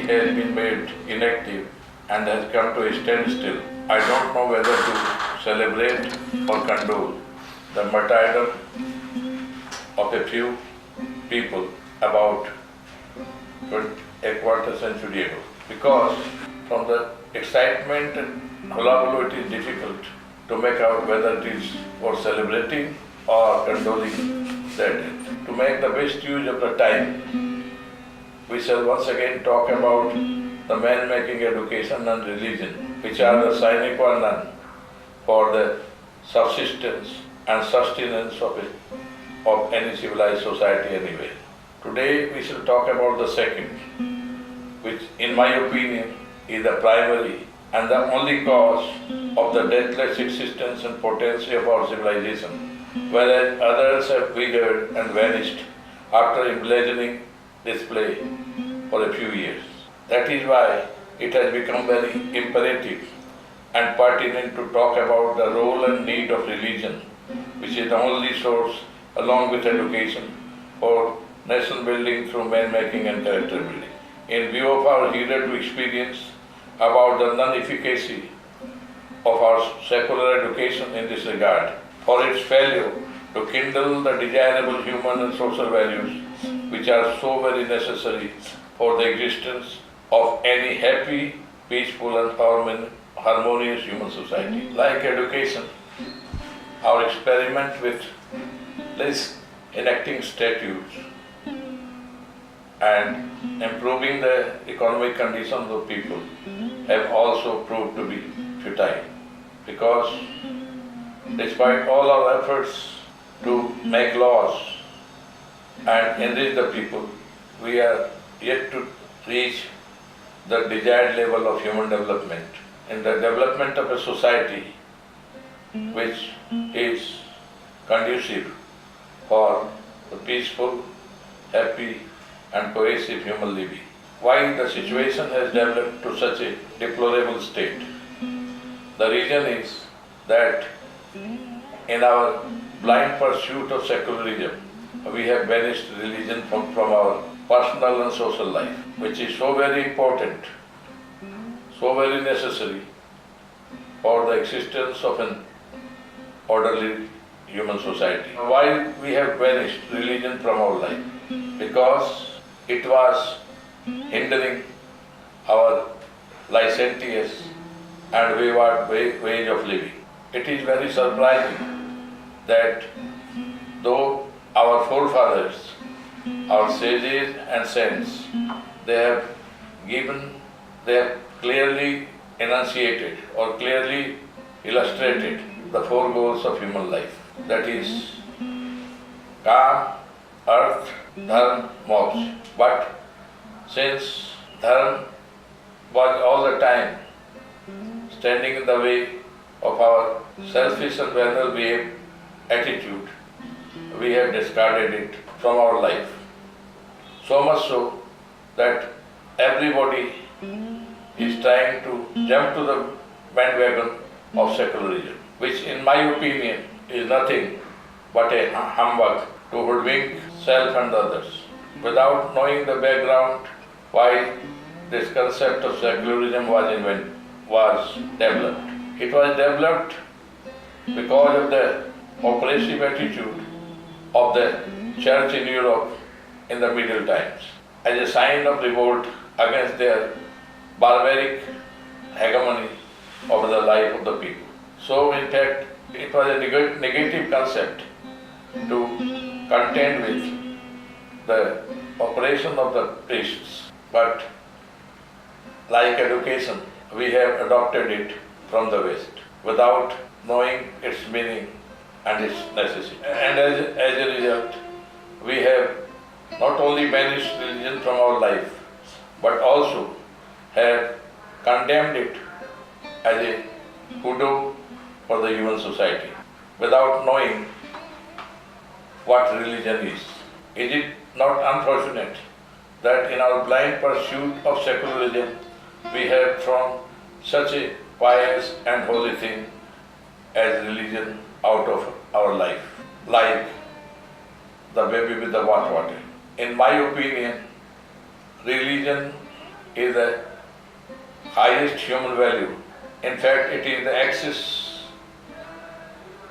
has been made inactive and has come to a standstill. I don't know whether to celebrate or condole the martyrdom of a few people about a quarter century ago. Because from the excitement and hullabaloo, it is difficult to make out whether it is for celebrating or condoling their death. To make the best use of the time, we shall once again talk about the man-making education and religion, which are the sine qua non for the subsistence and sustenance of any civilized society anywhere. Today we shall talk about the second, which in my opinion is the primary and the only cause of the deathless existence and potency of our civilization, whereas others have withered and vanished after embellishening display for a few years. That is why it has become very imperative and pertinent to talk about the role and need of religion, which is the only source, along with education, for nation building through man-making and character building. In view of our hitherto experience about the non-efficacy of our secular education in this regard, for its failure to kindle the desirable human and social values which are so very necessary for the existence of any happy, peaceful and harmonious human society. Like education, our experiment with enacting statutes and improving the economic conditions of people have also proved to be futile, because despite all our efforts to make laws and enrich the people, we are yet to reach the desired level of human development. In the development of a society which is conducive for the peaceful, happy and cohesive human living. Why the situation has developed to such a deplorable state? The reason is that in our blind pursuit of secularism, we have banished religion from our personal and social life, which is so very important, so very necessary for the existence of an orderly human society. Why we have banished religion from our life? Because it was hindering our licentious and wayward way of living. It is very surprising that though our forefathers, our sages and saints, they have clearly enunciated or clearly illustrated the four goals of human life. That is Kam, Earth, Dharma, Moksha. But since Dharma was all the time standing in the way of our selfish and well-behaved attitude, we have discarded it from our life. So much so that everybody is trying to jump to the bandwagon of secularism, which in my opinion is nothing but a humbug to hoodwink self and others, without knowing the background why this concept of secularism was developed. It was developed because of the oppressive attitude of the church in Europe in the Middle times, as a sign of revolt against their barbaric hegemony over the life of the people. So in fact, it was a negative concept to contend with the operation of the priests. But like education, we have adopted it from the West without knowing its meaning and its necessity. And as a result, we have not only banished religion from our life, but also have condemned it as a hoodoo for the human society, without knowing what religion is. Is it not unfortunate that in our blind pursuit of secularism, we have thrown such a pious and holy thing as religion out of our life, like the baby with the bath water? In my opinion, religion is the highest human value. In fact, it is the axis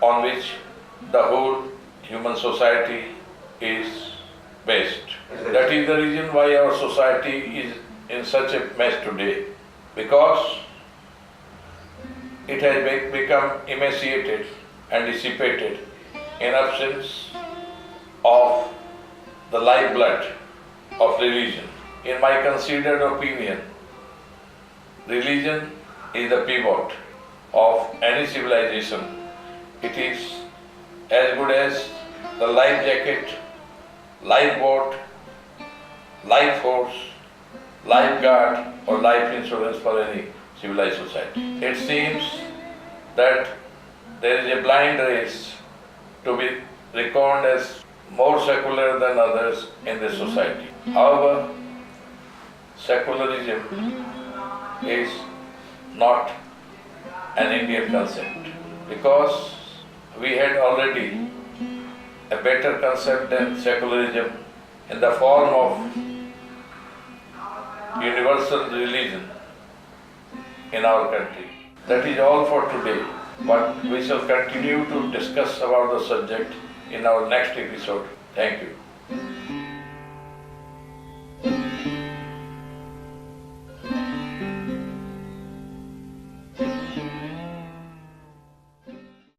on which the whole human society is based. That is the reason why our society is in such a mess today, because it has become emaciated and dissipated in absence of the lifeblood of religion. In my considered opinion, religion is the pivot of any civilization. It is as good as the life jacket, lifeboat, life force, lifeguard, or life insurance for any civilized society. It seems that there is a blind race to be reckoned as more secular than others in this society. However, secularism is not an Indian concept, because we had already a better concept than secularism in the form of universal religion in our country. That is all for today, but we shall continue to discuss about the subject in our next episode. Thank you.